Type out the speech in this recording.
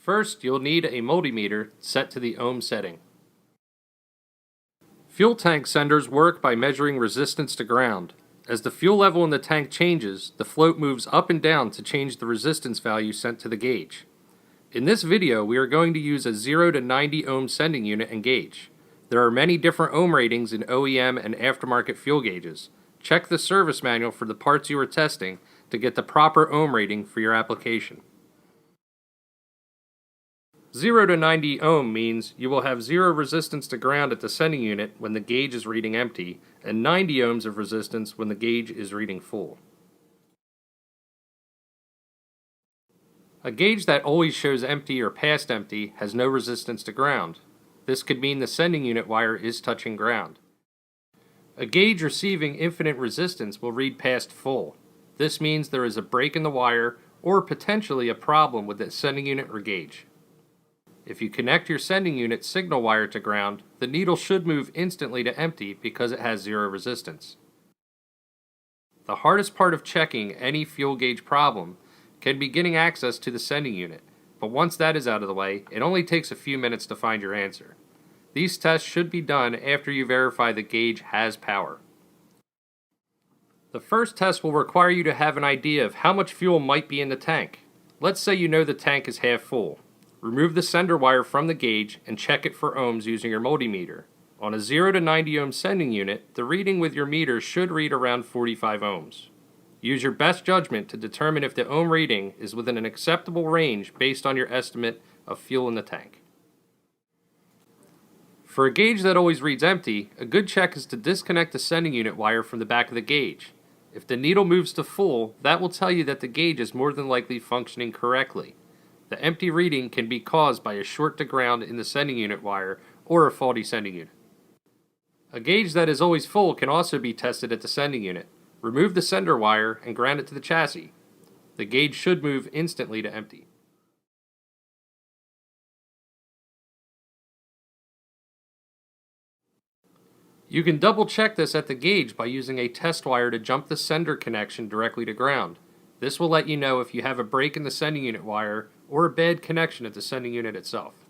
First, you'll need a multimeter set to the ohm setting. Fuel tank senders work by measuring resistance to ground. As the fuel level in the tank changes, the float moves up and down to change the resistance value sent to the gauge. In this video, we are going to use a 0 to 90 ohm sending unit and gauge. There are many different ohm ratings in OEM and aftermarket fuel gauges. Check the service manual for the parts you are testing to get the proper ohm rating for your application. 0 to 90 ohm means you will have 0 resistance to ground at the sending unit when the gauge is reading empty, and 90 ohms of resistance when the gauge is reading full. A gauge that always shows empty or past empty has no resistance to ground. This could mean the sending unit wire is touching ground. A gauge receiving infinite resistance will read past full. This means there is a break in the wire or potentially a problem with the sending unit or gauge. If you connect your sending unit signal wire to ground, the needle should move instantly to empty because it has 0 resistance. The hardest part of checking any fuel gauge problem can be getting access to the sending unit, but once that is out of the way, it only takes a few minutes to find your answer. These tests should be done after you verify the gauge has power. The first test will require you to have an idea of how much fuel might be in the tank. Let's say you know the tank is half full. Remove the sender wire from the gauge and check it for ohms using your multimeter. On a 0 to 90 ohm sending unit, the reading with your meter should read around 45 ohms. Use your best judgment to determine if the ohm reading is within an acceptable range based on your estimate of fuel in the tank. For a gauge that always reads empty, a good check is to disconnect the sending unit wire from the back of the gauge. If the needle moves to full, that will tell you that the gauge is more than likely functioning correctly. The empty reading can be caused by a short to ground in the sending unit wire or a faulty sending unit. A gauge that is always full can also be tested at the sending unit. Remove the sender wire and ground it to the chassis. The gauge should move instantly to empty. You can double check this at the gauge by using a test wire to jump the sender connection directly to ground. This will let you know if you have a break in the sending unit wire or a bad connection at the sending unit itself.